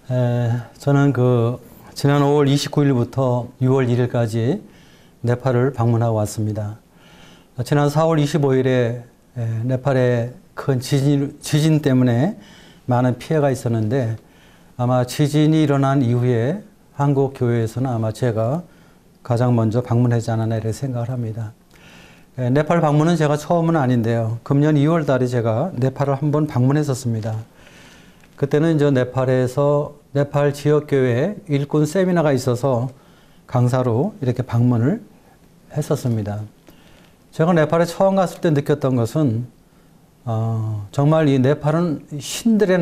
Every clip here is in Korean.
저는 지난 5월 29일부터 6월 1일까지 네팔을 방문하고 왔습니다. 지난 4월 25일에 네팔의 큰 지진 때문에 많은 피해가 있었는데 아마 지진이 일어난 이후에 한국 교회에서는 아마 제가 가장 먼저 방문하지 않았나 이렇게 생각을 합니다. 네팔 방문은 제가 처음은 아닌데요. 금년 2월 달에 제가 네팔을 한번 방문했었습니다. 그때는 이제 네팔 지역교회 일꾼 세미나가 있어서 강사로 이렇게 방문을 했었습니다. 제가 네팔에 처음 갔을 때 느꼈던 것은 정말 이 네팔은 신들의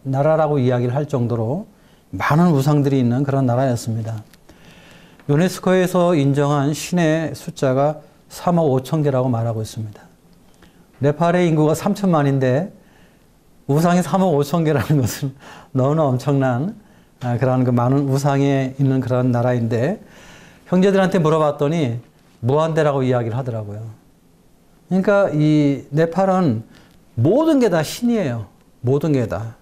나라라고 이야기를 할 정도로 많은 우상들이 있는 그런 나라였습니다. 유네스코에서 인정한 신의 숫자가 3억 5천 개라고 말하고 있습니다. 네팔의 인구가 3천만인데 우상이 3억 5천 개라는 것은 너무나 엄청난 그런 많은 우상에 있는 그런 나라인데 형제들한테 물어봤더니 무한대라고 이야기를 하더라고요. 그러니까 이 네팔은 모든 게 다 신이에요. 모든 게 다.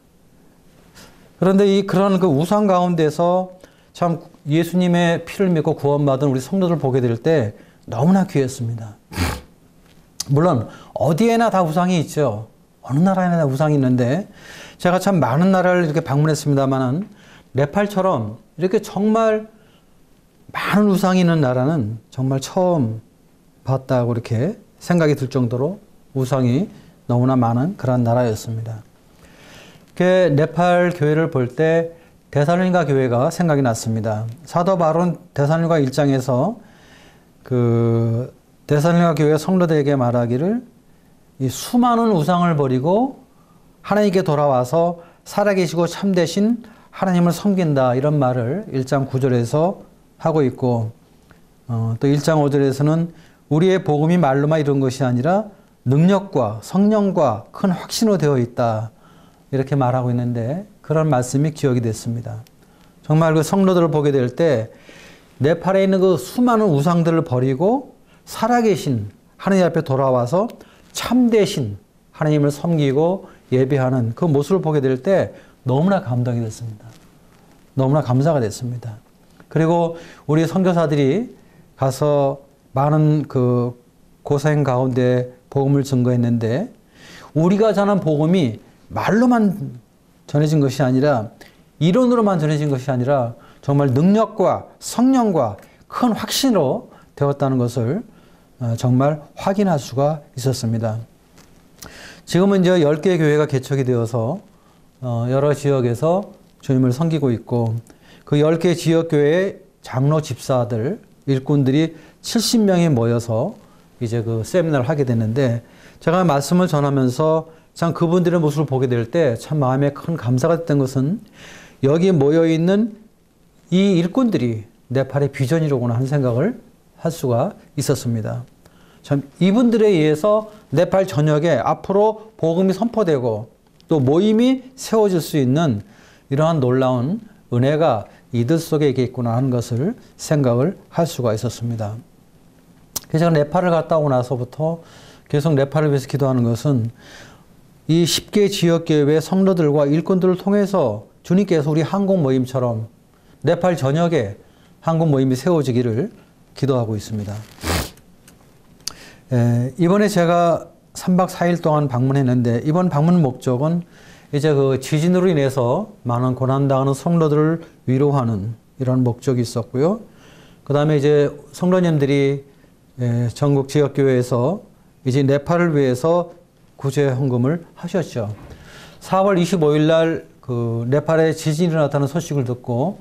그런데 그런 우상 가운데서 참 예수님의 피를 믿고 구원받은 우리 성도들 보게 될 때 너무나 귀했습니다. 물론 어디에나 다 우상이 있죠. 어느 나라에나 다 우상이 있는데 제가 참 많은 나라를 이렇게 방문했습니다만은 네팔처럼 이렇게 정말 많은 우상이 있는 나라는 정말 처음 봤다고 이렇게 생각이 들 정도로 우상이 너무나 많은 그런 나라였습니다. 네팔 교회를 볼 때 데살로니가 교회가 생각이 났습니다. 사도 바울은 데살로니가 1장에서 데살로니가 교회 성도들에게 말하기를 이 수많은 우상을 버리고 하나님께 돌아와서 살아계시고 참되신 하나님을 섬긴다 이런 말을 1장 9절에서 하고 있고 또 1장 5절에서는 우리의 복음이 말로만 이룬 것이 아니라 능력과 성령과 큰 확신으로 되어 있다 이렇게 말하고 있는데 그런 말씀이 기억이 됐습니다. 정말 그 성도들을 보게 될 때 네팔에 있는 그 수많은 우상들을 버리고 살아계신 하나님 앞에 돌아와서 참되신 하나님을 섬기고 예배하는 그 모습을 보게 될 때 너무나 감동이 됐습니다. 너무나 감사가 됐습니다. 그리고 우리 선교사들이 가서 많은 고생 가운데 복음을 증거했는데 우리가 전한 복음이 말로만 전해진 것이 아니라 이론으로만 전해진 것이 아니라 정말 능력과 성령과 큰 확신으로 되었다는 것을 정말 확인할 수가 있었습니다. 지금은 이제 10개 교회가 개척이 되어서 여러 지역에서 주님을 섬기고 있고 그 10개 지역교회의 장로 집사들, 일꾼들이 70명이 모여서 이제 세미나를 하게 됐는데 제가 말씀을 전하면서 참 그분들의 모습을 보게 될 때 참 마음에 큰 감사가 됐던 것은 여기 모여있는 이 일꾼들이 네팔의 비전이로구나 하는 생각을 할 수가 있었습니다. 참 이분들에 의해서 네팔 전역에 앞으로 복음이 선포되고 또 모임이 세워질 수 있는 이러한 놀라운 은혜가 이들 속에 있겠구나 하는 것을 생각을 할 수가 있었습니다. 그래서 제가 네팔을 갔다 오고 나서부터 계속 네팔을 위해서 기도하는 것은 이 10개 지역교회 성도들과 일꾼들을 통해서 주님께서 우리 한국 모임처럼 네팔 전역에 한국 모임이 세워지기를 기도하고 있습니다. 이번에 제가 3박 4일 동안 방문했는데 이번 방문 목적은 이제 지진으로 인해서 많은 고난당하는 성도들을 위로하는 이런 목적이 있었고요. 그 다음에 이제 성도님들이 전국 지역교회에서 이제 네팔을 위해서 구제 헌금을 하셨죠. 4월 25일 날 네팔에 지진이 일어났다는 소식을 듣고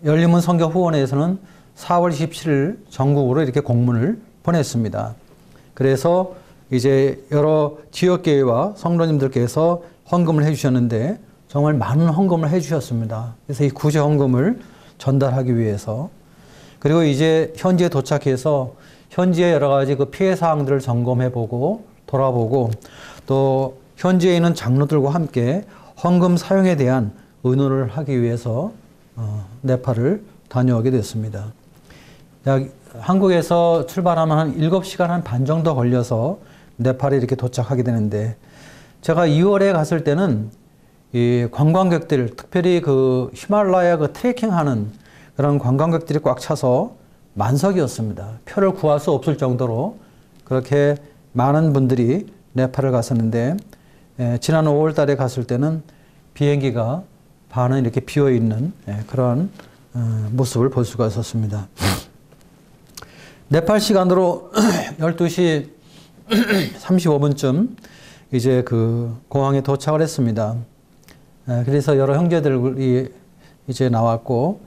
열린문 선교 후원회에서는 4월 27일 전국으로 이렇게 공문을 보냈습니다. 그래서 이제 여러 지역교회와 성도님들께서 헌금을 해주셨는데 정말 많은 헌금을 해주셨습니다. 그래서 이 구제 헌금을 전달하기 위해서 그리고 이제 현지에 도착해서 현지의 여러 가지 피해 사항들을 점검해보고 돌아보고 또 현지에 있는 장로들과 함께 헌금 사용에 대한 의논을 하기 위해서 네팔을 다녀오게 됐습니다. 한국에서 출발하면 한 7시간 한 반 정도 걸려서 네팔에 이렇게 도착하게 되는데 제가 2월에 갔을 때는 이 관광객들, 특별히 그 히말라야 그 트레킹하는 그런 관광객들이 꽉 차서 만석이었습니다. 표를 구할 수 없을 정도로 그렇게 많은 분들이 네팔을 갔었는데, 지난 5월 달에 갔을 때는 비행기가 반은 이렇게 비어 있는 그런 모습을 볼 수가 있었습니다. 네팔 시간으로 12시 35분쯤 이제 그 공항에 도착을 했습니다. 그래서 여러 형제들이 이제 나왔고,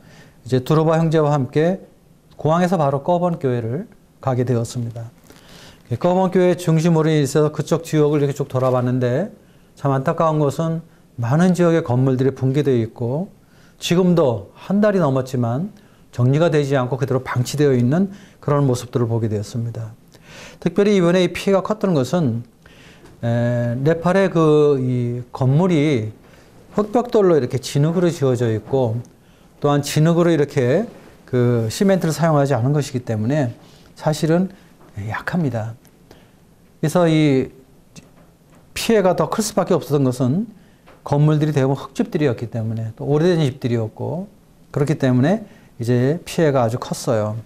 이제 두루바 형제와 함께 공항에서 바로 꺼번 교회를 가게 되었습니다. 꺼번 교회 중심으로 있어서 그쪽 지역을 이렇게 쭉 돌아봤는데, 참 안타까운 것은 많은 지역의 건물들이 붕괴되어 있고, 지금도 한 달이 넘었지만 정리가 되지 않고 그대로 방치되어 있는 그런 모습들을 보게 되었습니다. 특별히 이번에 이 피해가 컸던 것은 네팔의 이 건물이 흑벽돌로 이렇게 진흙으로 지어져 있고, 또한 진흙으로 이렇게 그 시멘트를 사용하지 않은 것이기 때문에 사실은 약합니다. 그래서 이 피해가 더 클 수밖에 없었던 것은 건물들이 대부분 흙집들이었기 때문에, 또 오래된 집들이었고, 그렇기 때문에 이제 피해가 아주 컸어요.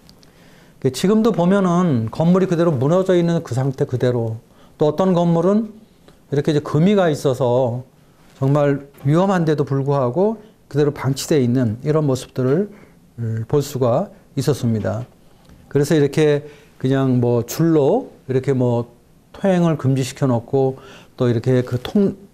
지금도 보면은 건물이 그대로 무너져 있는 그 상태 그대로, 또 어떤 건물은 이렇게 이제 금이가 있어서 정말 위험한데도 불구하고 그대로 방치되어 있는 이런 모습들을 볼 수가 있었습니다. 그래서 이렇게 그냥 뭐 줄로 이렇게 뭐 통행을 금지시켜 놓고, 또 이렇게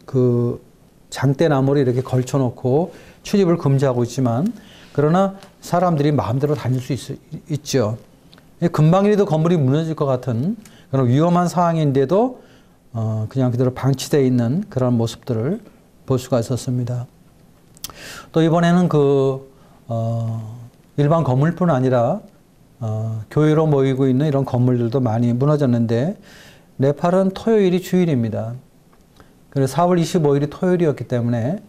그 장대나무를 이렇게 걸쳐 놓고 출입을 금지하고 있지만, 그러나 사람들이 마음대로 다닐 수 있죠. 금방이라도 건물이 무너질 것 같은 그런 위험한 상황인데도 그냥 그대로 방치되어 있는 그런 모습들을 볼 수가 있었습니다. 또 이번에는 일반 건물뿐 아니라 교회로 모이고 있는 이런 건물들도 많이 무너졌는데, 네팔은 토요일이 주일입니다. 그래서 4월 25일이 토요일이었기 때문에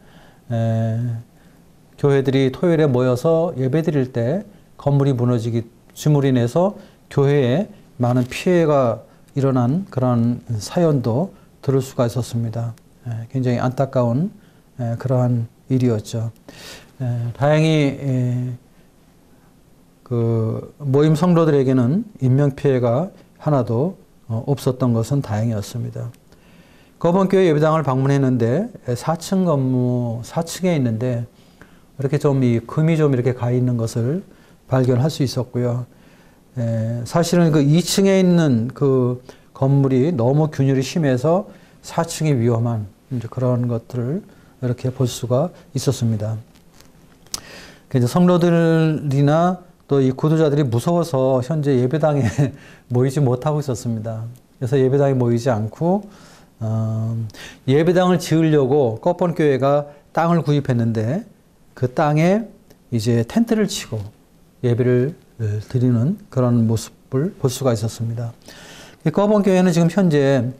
교회들이 토요일에 모여서 예배 드릴 때 건물이 무너짐으로 인해서 교회에 많은 피해가 일어난 그런 사연도 들을 수가 있었습니다. 굉장히 안타까운 그러한 일이었죠. 다행히 그 모임 성도들에게는 인명피해가 하나도 없었던 것은 다행이었습니다. 거번교회 예배당을 방문했는데 4층 건물 4층에 있는데 이렇게 좀 이 금이 좀 이렇게 가 있는 것을 발견할 수 있었고요. 사실은 그 2층에 있는 그 건물이 너무 균열이 심해서 4층이 위험한 이제 그런 것들을 이렇게 볼 수가 있었습니다. 이제 성도들이나 또 이 구도자들이 무서워서 현재 예배당에 모이지 못하고 있었습니다. 그래서 예배당에 모이지 않고 예배당을 지으려고 꺼번교회가 땅을 구입했는데, 그 땅에 이제 텐트를 치고 예배를 드리는 그런 모습을 볼 수가 있었습니다. 꺼번교회는 지금 현재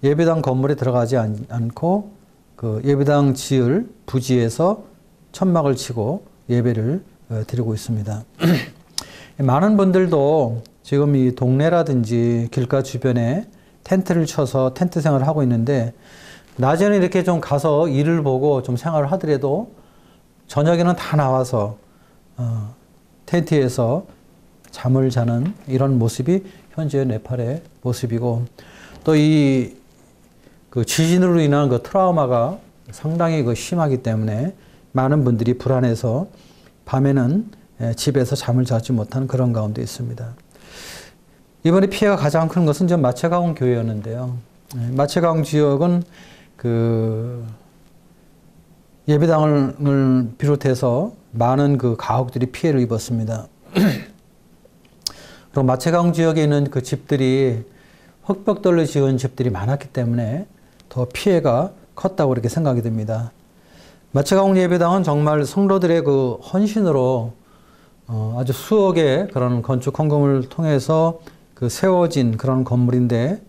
예배당 건물에 들어가지 않고 그 예배당 지을 부지에서 천막을 치고 예배를 드리고 있습니다. 많은 분들도 지금 이 동네라든지 길가 주변에 텐트를 쳐서 텐트 생활을 하고 있는데, 낮에는 이렇게 좀 가서 일을 보고 좀 생활을 하더라도 저녁에는 다 나와서 텐트에서 잠을 자는 이런 모습이 현재 네팔의 모습이고, 또 그 지진으로 인한 그 트라우마가 상당히 심하기 때문에 많은 분들이 불안해서 밤에는 집에서 잠을 자지 못하는 그런 가운데 있습니다. 이번에 피해가 가장 큰 것은 전 마체가옹 교회였는데요. 마체가옹 지역은 그 예배당을 비롯해서 많은 그 가옥들이 피해를 입었습니다. 그리고 마체가옹 지역에 있는 그 집들이 흑벽돌로 지은 집들이 많았기 때문에 더 피해가 컸다고 이렇게 생각이 됩니다. 마체가옹 예배당은 정말 성도들의 그 헌신으로 아주 수억의 그런 건축 헌금을 통해서 그 세워진 그런 건물인데,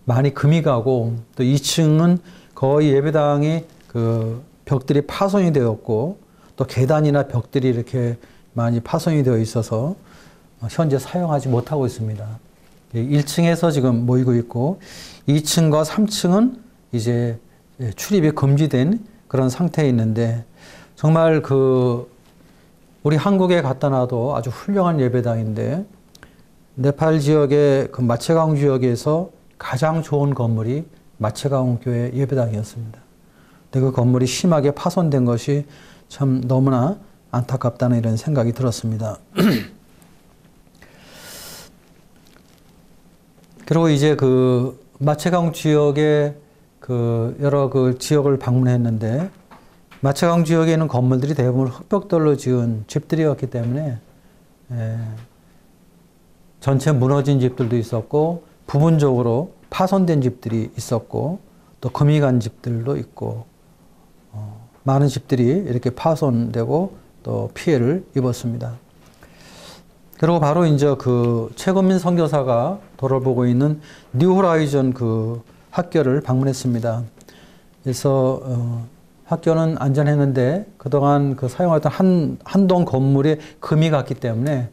많이 금이 가고, 또 2층은 거의 예배당이 그 벽들이 파손이 되었고, 또 계단이나 벽들이 이렇게 많이 파손이 되어 있어서 현재 사용하지 못하고 있습니다. 1층에서 지금 모이고 있고, 2층과 3층은 이제 출입이 금지된 그런 상태에 있는데 정말 우리 한국에 갖다 놔도 아주 훌륭한 예배당인데 네팔 지역의 그 마체가ung 지역에서 가장 좋은 건물이 마체가ung 교회 예배당이었습니다. 근데 그 건물이 심하게 파손된 것이 참 너무나 안타깝다는 이런 생각이 들었습니다. 그리고 이제 마체가ung 지역의 여러 지역을 방문했는데 마체가ung 지역에 있는 건물들이 대부분 흙벽돌로 지은 집들이었기 때문에 전체 무너진 집들도 있었고 부분적으로 파손된 집들이 있었고 또 금이 간 집들도 있고 많은 집들이 이렇게 파손되고 또 피해를 입었습니다. 그리고 바로 이제 최건민 선교사가 돌아보고 있는 뉴호라이전 학교를 방문했습니다. 그래서 학교는 안전했는데 그동안 사용했던 한 동 건물에 금이 갔기 때문에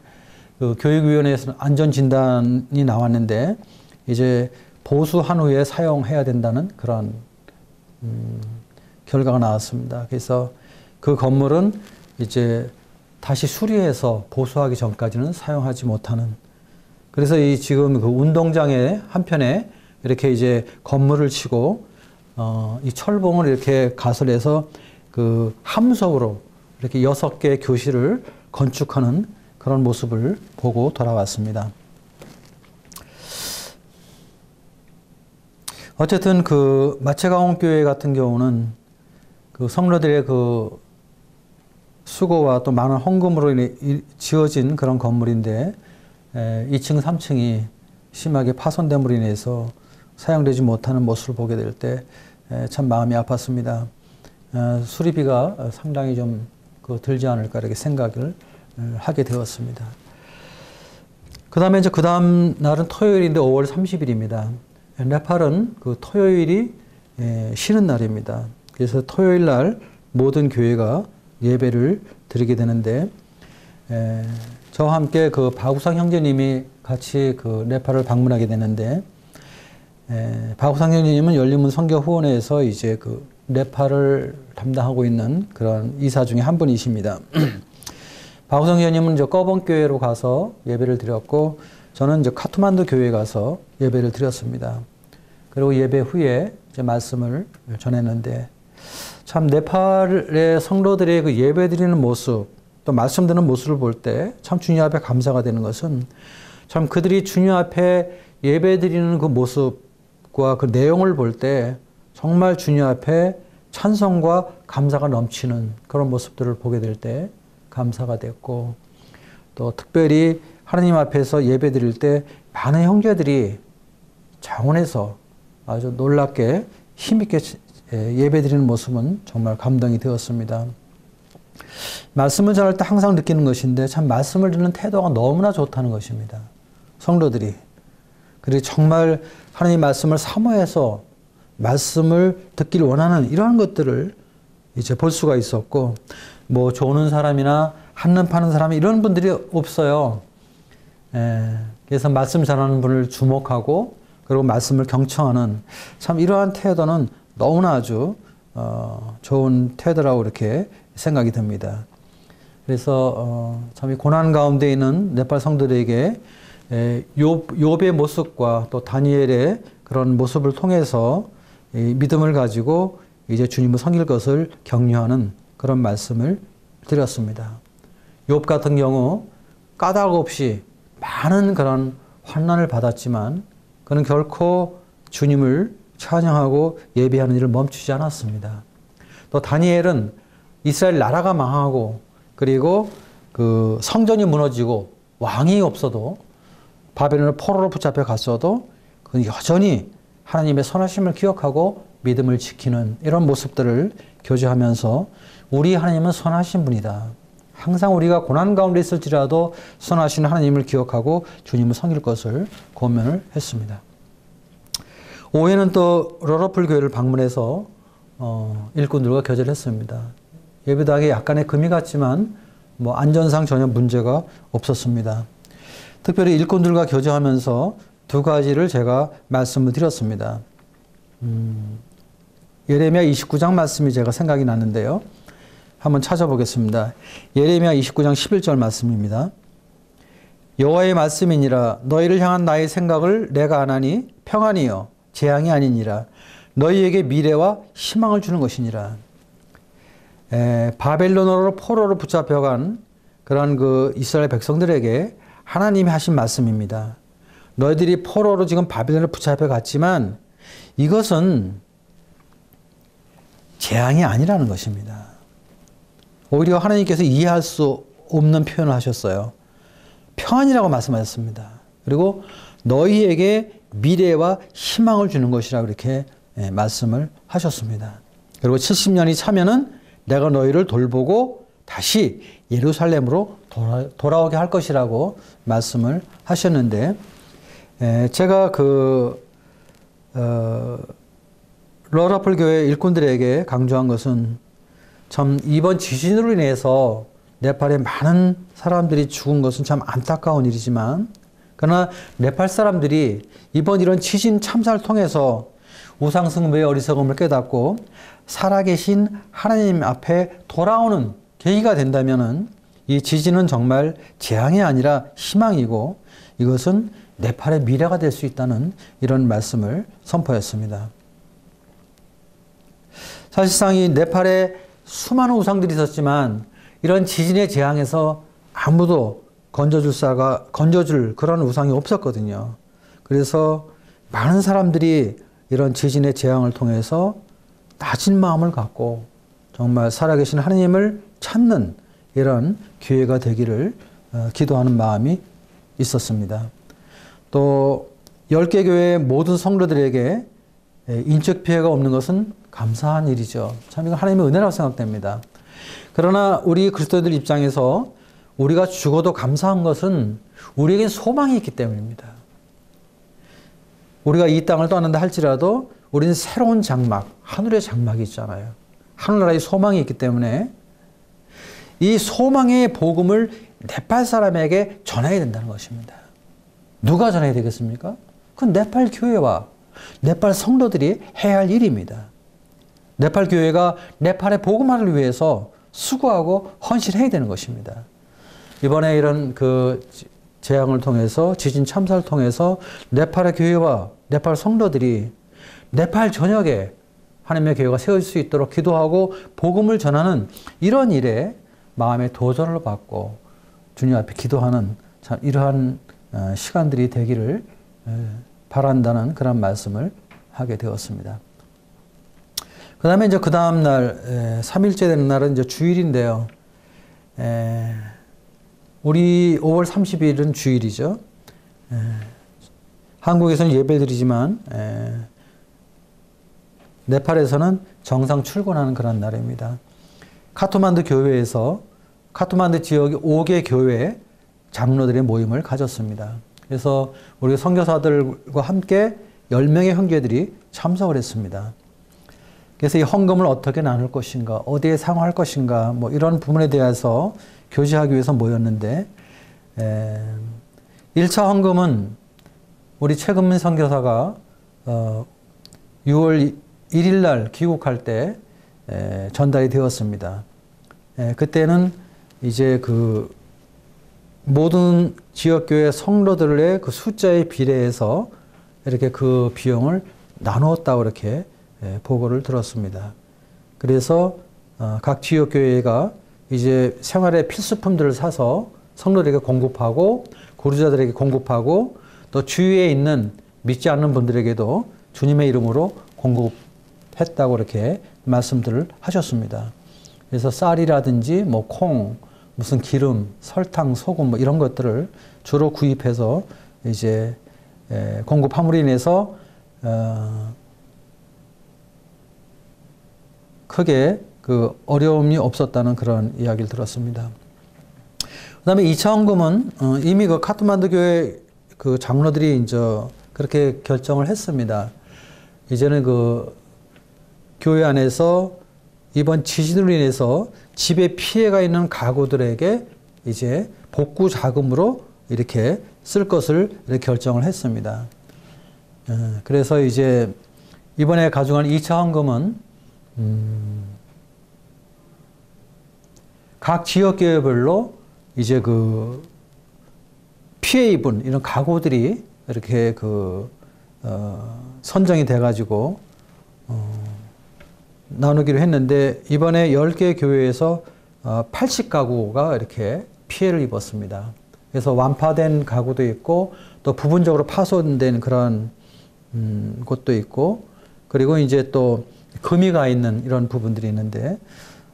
교육위원회에서는 안전진단이 나왔는데 이제 보수한 후에 사용해야 된다는 그런 결과가 나왔습니다. 그래서 그 건물은 이제 다시 수리해서 보수하기 전까지는 사용하지 못하는, 그래서 지금 운동장의 한편에 이렇게 이제 건물을 치고 이 철봉을 이렇게 가설해서 함석으로 이렇게 6개 교실을 건축하는 그런 모습을 보고 돌아왔습니다. 어쨌든 마체가ung 교회 같은 경우는 성로들의 수고와 또 많은 헌금으로 인해 지어진 그런 건물인데 2층, 3층이 심하게 파손됨으로 인해서 사용되지 못하는 모습을 보게 될 때 참 마음이 아팠습니다. 수리비가 상당히 좀 들지 않을까 이렇게 생각을 하게 되었습니다. 그 다음 날은 토요일인데 5월 30일입니다. 네팔은 토요일이 쉬는 날입니다. 그래서 토요일 날 모든 교회가 예배를 드리게 되는데 저와 함께 바구상 형제님이 같이 네팔을 방문하게 되는데 바구상 형제님은 열린문 선교후원회에서 이제 네팔을 담당하고 있는 그런 이사 중에 한 분이십니다. 바구상 형제님은 이제 꺼번 교회로 가서 예배를 드렸고 저는 이제 카트만두 교회에 가서 예배를 드렸습니다. 그리고 예배 후에 이제 말씀을 전했는데 참 네팔의 성도들의 예배 드리는 모습, 또 말씀 듣는 모습을 볼 때 참 주님 앞에 감사가 되는 것은 참 그들이 주님 앞에 예배 드리는 그 모습과 그 내용을 볼 때 정말 주님 앞에 찬송과 감사가 넘치는 그런 모습들을 보게 될 때 감사가 됐고, 또 특별히 하나님 앞에서 예배 드릴 때 많은 형제들이 장원해서 아주 놀랍게 힘있게 예배 드리는 모습은 정말 감동이 되었습니다. 말씀을 전할 때 항상 느끼는 것인데 참 말씀을 듣는 태도가 너무나 좋다는 것입니다. 성도들이. 그리고 정말 하나님 말씀을 사모해서 말씀을 듣기를 원하는 이러한 것들을 이제 볼 수가 있었고, 조는 사람이나 한눈 파는 사람 이런 분들이 없어요. 그래서 말씀 전하는 분을 주목하고 그리고 말씀을 경청하는 참 이러한 태도는 너무나 아주 좋은 태도라고 이렇게 생각이 듭니다. 그래서 참 이 고난 가운데 있는 네팔 성도들에게 욥의 모습과 또 다니엘의 그런 모습을 통해서 이 믿음을 가지고 이제 주님을 섬길 것을 격려하는 그런 말씀을 드렸습니다. 욥 같은 경우 까닭 없이 많은 그런 환난을 받았지만 그는 결코 주님을 찬양하고 예배하는 일을 멈추지 않았습니다. 또 다니엘은 이스라엘 나라가 망하고 그리고 성전이 무너지고 왕이 없어도 바벨론의 포로로 붙잡혀 갔어도 그는 여전히 하나님의 선하심을 기억하고 믿음을 지키는 이런 모습들을 교제하면서 우리 하나님은 선하신 분이다. 항상 우리가 고난 가운데 있을지라도 선하신 하나님을 기억하고 주님을 섬길 것을 고면을 했습니다. 오후에는 또 러러풀 교회를 방문해서 일꾼들과 교제를 했습니다. 예배당에 약간의 금이 갔지만 안전상 전혀 문제가 없었습니다. 특별히 일꾼들과 교제하면서 두 가지를 제가 말씀을 드렸습니다. 예레미야 29장 말씀이 제가 생각이 났는데요. 한번 찾아보겠습니다. 예레미야 29장 11절 말씀입니다. 여호와의 말씀이니라 너희를 향한 나의 생각을 내가 아나니 평안이요 재앙이 아니니라 너희에게 미래와 희망을 주는 것이니라. 바벨론으로 포로로 붙잡혀간 그런 그 이스라엘 백성들에게 하나님이 하신 말씀입니다. 너희들이 포로로 지금 바벨론에 붙잡혀 갔지만 이것은 재앙이 아니라는 것입니다. 오히려 하나님께서 이해할 수 없는 표현을 하셨어요. 평안이라고 말씀하셨습니다. 그리고 너희에게 미래와 희망을 주는 것이라고 이렇게 말씀을 하셨습니다. 그리고 70년이 차면은 내가 너희를 돌보고 다시 예루살렘으로 돌아오게 할 것이라고 말씀을 하셨는데, 제가 러라플 교회 일꾼들에게 강조한 것은 참 이번 지진으로 인해서 네팔에 많은 사람들이 죽은 것은 참 안타까운 일이지만, 그러나 네팔 사람들이 이번 이런 지진 참사를 통해서 우상숭배의 어리석음을 깨닫고 살아계신 하나님 앞에 돌아오는 계기가 된다면은 이 지진은 정말 재앙이 아니라 희망이고 이것은 네팔의 미래가 될 수 있다는 이런 말씀을 선포했습니다. 사실상 이 네팔에 수많은 우상들이 있었지만 이런 지진의 재앙에서 아무도 건져줄 그런 우상이 없었거든요. 그래서 많은 사람들이 이런 지진의 재앙을 통해서 낮은 마음을 갖고 정말 살아계신 하나님을 찾는 이런 기회가 되기를 기도하는 마음이 있었습니다. 또 10개 교회의 모든 성도들에게 인적 피해가 없는 것은 감사한 일이죠. 참 이거 하나님의 은혜라고 생각됩니다. 그러나 우리 그리스도인들 입장에서 우리가 죽어도 감사한 것은 우리에겐 소망이 있기 때문입니다. 우리가 이 땅을 떠난다 할지라도 우리는 새로운 장막, 하늘의 장막이 있잖아요. 하늘나라의 소망이 있기 때문에 이 소망의 복음을 네팔 사람에게 전해야 된다는 것입니다. 누가 전해야 되겠습니까? 그건 네팔 교회와 네팔 성도들이 해야 할 일입니다. 네팔 교회가 네팔의 복음화를 위해서 수고하고 헌신해야 되는 것입니다. 이번에 이런 재앙을 통해서, 지진 참사를 통해서 네팔의 교회와 네팔 성도들이 네팔 전역에 하나님의 교회가 세워질 수 있도록 기도하고 복음을 전하는 이런 일에 마음의 도전을 받고 주님 앞에 기도하는 참 이러한 시간들이 되기를 바란다는 그런 말씀을 하게 되었습니다. 그 다음에 이제 그 다음날 3일째 되는 날은 이제 주일인데요. 우리 5월 30일은 주일이죠. 한국에서는 예배를 드리지만 네팔에서는 정상 출근하는 그런 날입니다. 카트만두 교회에서 카트만두 지역의 5개 교회 장로들의 모임을 가졌습니다. 그래서 우리 선교사들과 함께 10명의 형제들이 참석을 했습니다. 그래서 이 헌금을 어떻게 나눌 것인가, 어디에 상호할 것인가, 뭐 이런 부분에 대해서 교제하기 위해서 모였는데, 1차 헌금은 우리 최근민 선교사가 6월 1일 날 귀국할 때 전달이 되었습니다. 그때는 이제 모든 지역교회 성도들의 그 숫자에 비례해서 이렇게 그 비용을 나누었다고 이렇게 보고를 들었습니다. 그래서 각 지역교회가 이제 생활의 필수품들을 사서 성도들에게 공급하고 고르자들에게 공급하고 또 주위에 있는 믿지 않는 분들에게도 주님의 이름으로 공급했다고 이렇게 말씀들을 하셨습니다. 그래서 쌀이라든지 뭐 콩, 무슨 기름, 설탕, 소금 뭐 이런 것들을 주로 구입해서 이제 공급함으로 인해서 크게 어려움이 없었다는 그런 이야기를 들었습니다. 그 다음에 2차 헌금은 이미 카트만두 교회 장로들이 이제 그렇게 결정을 했습니다. 이제는 교회 안에서 이번 지진으로 인해서 집에 피해가 있는 가구들에게 이제 복구 자금으로 이렇게 쓸 것을 이렇게 결정을 했습니다. 그래서 이제 이번에 가져간 2차 헌금은 각 지역교회별로 이제 그 피해 입은 이런 가구들이 이렇게 선정이 돼가지고 나누기로 했는데 이번에 10개 교회에서 80가구가 이렇게 피해를 입었습니다. 그래서 완파된 가구도 있고 또 부분적으로 파손된 그런 곳도 있고 그리고 이제 또 금이 가 있는 이런 부분들이 있는데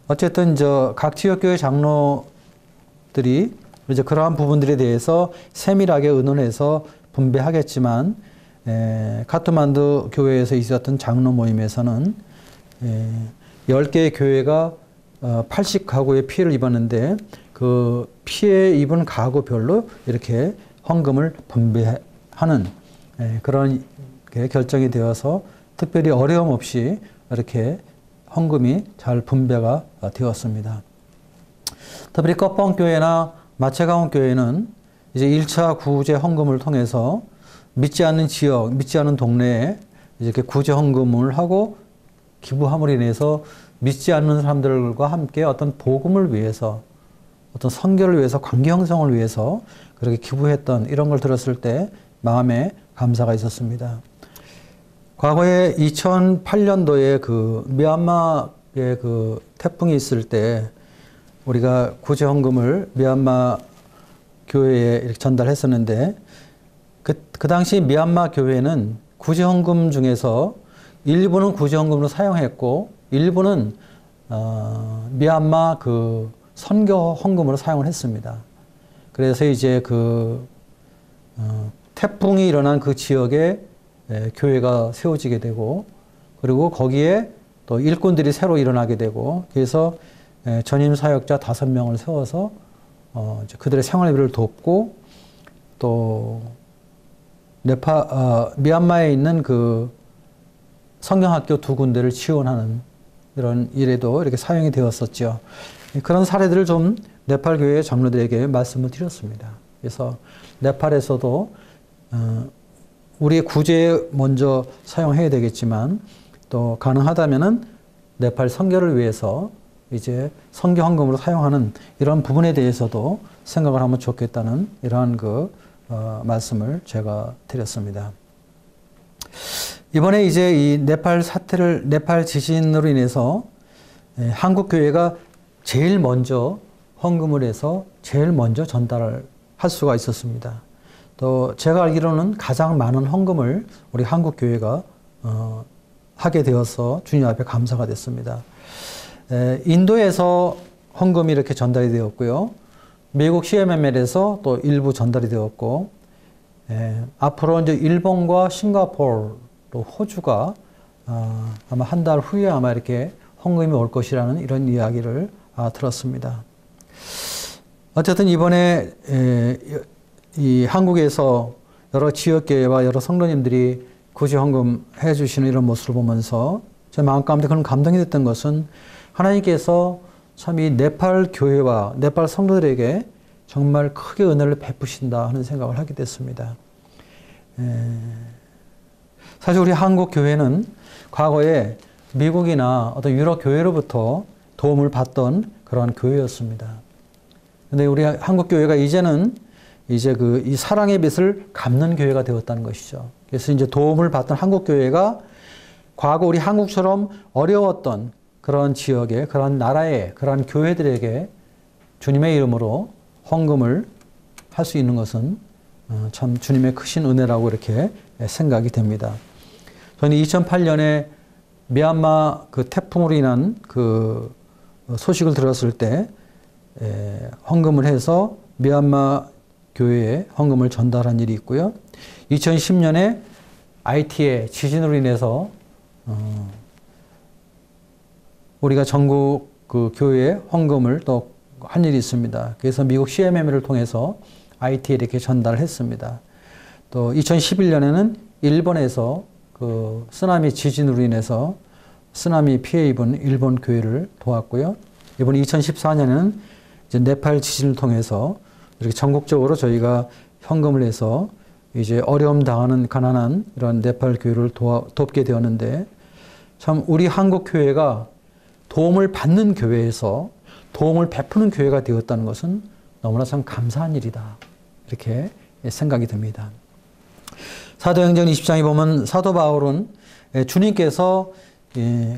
어쨌든 각 지역교회 장로들이 이제 그러한 부분들에 대해서 세밀하게 의논해서 분배하겠지만 카트만두 교회에서 있었던 장로 모임에서는 10개의 교회가 80가구의 피해를 입었는데 그 피해 입은 가구별로 이렇게 헌금을 분배하는 그런 결정이 되어서 특별히 어려움 없이 이렇게 헌금이 잘 분배가 되었습니다. 특별히 꺼뻥교회나 마채강원교회는 이제 1차 구제 헌금을 통해서 믿지 않는 지역, 믿지 않는 동네에 이렇게 구제 헌금을 하고 기부함으로 인해서 믿지 않는 사람들과 함께 어떤 복음을 위해서 어떤 선교를 위해서 관계 형성을 위해서 그렇게 기부했던 이런 걸 들었을 때 마음에 감사가 있었습니다. 과거에 2008년도에 그 미얀마의 그 태풍이 있을 때 우리가 구제 헌금을 미얀마 교회에 이렇게 전달했었는데 그 당시 미얀마 교회는 구제 헌금 중에서 일부는 구제 헌금으로 사용했고 일부는 미얀마 그 선교 헌금으로 사용을 했습니다. 그래서 이제 태풍이 일어난 그 지역에 교회가 세워지게 되고 그리고 거기에 또 일꾼들이 새로 일어나게 되고 그래서 전임 사역자 5명을 세워서 그들의 생활비를 돕고 또 미얀마에 있는 그 성경학교 2군데를 지원하는 이런 일에도 이렇게 사용이 되었었죠. 그런 사례들을 좀 네팔 교회 장로들에게 말씀을 드렸습니다. 그래서 네팔에서도 우리의 구제에 먼저 사용해야 되겠지만 또 가능하다면은 네팔 선교를 위해서 이제 선교 헌금으로 사용하는 이런 부분에 대해서도 생각을 하면 좋겠다는 이러한 말씀을 제가 드렸습니다. 이번에 이제 이 네팔 지진으로 인해서 한국 교회가 제일 먼저 헌금을 해서 제일 먼저 전달을 할 수가 있었습니다. 또 제가 알기로는 가장 많은 헌금을 우리 한국 교회가 하게 되어서 주님 앞에 감사가 됐습니다. 인도에서 헌금이 이렇게 전달이 되었고요. 미국 CMML에서 또 일부 전달이 되었고, 앞으로 이제 일본과 싱가포르 또 호주가 아마 한 달 후에 아마 이렇게 헌금이 올 것이라는 이런 이야기를 들었습니다. 어쨌든 이번에 이 한국에서 여러 지역교회와 여러 성도님들이 구제 헌금 해주시는 이런 모습을 보면서 제 마음 가운데 그런 감동이 됐던 것은 하나님께서 참 이 네팔 교회와 네팔 성도들에게 정말 크게 은혜를 베푸신다 하는 생각을 하게 됐습니다. 사실 우리 한국 교회는 과거에 미국이나 어떤 유럽 교회로부터 도움을 받던 그런 교회였습니다. 근데 우리 한국 교회가 이제는 이제 이 사랑의 빚을 갚는 교회가 되었다는 것이죠. 그래서 이제 도움을 받던 한국 교회가 과거 우리 한국처럼 어려웠던 그런 지역에, 그런 나라에, 그런 교회들에게 주님의 이름으로 헌금을 할 수 있는 것은 참 주님의 크신 은혜라고 이렇게 생각이 됩니다. 저는 2008년에 미얀마 그 태풍으로 인한 그 소식을 들었을 때 헌금을 해서 미얀마 교회에 헌금을 전달한 일이 있고요. 2010년에 IT의 지진으로 인해서 우리가 전국 그 교회에 헌금을 또 한 일이 있습니다. 그래서 미국 CMM을 통해서 IT에 이렇게 전달을 했습니다. 또 2011년에는 일본에서 그 쓰나미 지진으로 인해서 쓰나미 피해 입은 일본 교회를 도왔고요. 이번 2014년에는 이제 네팔 지진을 통해서 이렇게 전국적으로 저희가 헌금을 해서 이제 어려움 당하는 가난한 이런 네팔 교회를 돕게 되었는데 참 우리 한국 교회가 도움을 받는 교회에서 도움을 베푸는 교회가 되었다는 것은 너무나 참 감사한 일이다. 이렇게 생각이 듭니다. 사도행전 20장에 보면 사도 바울은 주님께서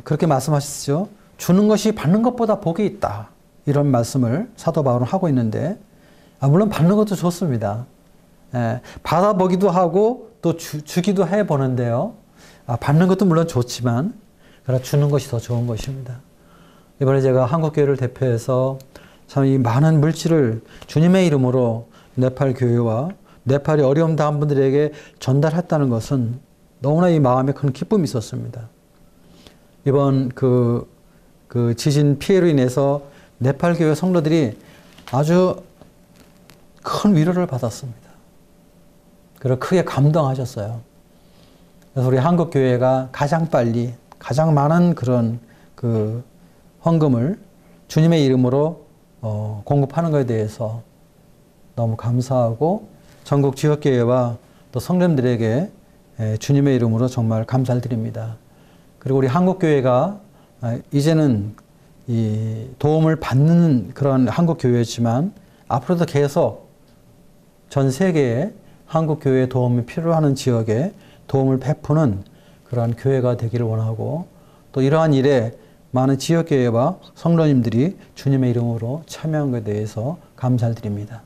그렇게 말씀하셨죠. 주는 것이 받는 것보다 복이 있다. 이런 말씀을 사도 바울은 하고 있는데, 물론 받는 것도 좋습니다. 받아보기도 하고 또 주기도 해보는데요. 받는 것도 물론 좋지만 그러나 주는 것이 더 좋은 것입니다. 이번에 제가 한국교회를 대표해서 참 이 많은 물질을 주님의 이름으로 네팔 교회와 네팔이 어려움 당한 분들에게 전달했다는 것은 너무나 이 마음에 큰 기쁨이 있었습니다. 이번 그 지진 피해로 인해서 네팔 교회 성도들이 아주 큰 위로를 받았습니다. 그리고 크게 감동하셨어요. 그래서 우리 한국 교회가 가장 빨리 가장 많은 그런 그 헌금을 주님의 이름으로 공급하는 것에 대해서 너무 감사하고 전국 지역교회와 또 성도님들에게 주님의 이름으로 정말 감사를 드립니다. 그리고 우리 한국교회가 이제는 이 도움을 받는 그런 한국교회지만 앞으로도 계속 전 세계에 한국교회의 도움이 필요하는 지역에 도움을 베푸는 그러한 교회가 되기를 원하고 또 이러한 일에 많은 지역교회와 성도님들이 주님의 이름으로 참여한 것에 대해서 감사를 드립니다.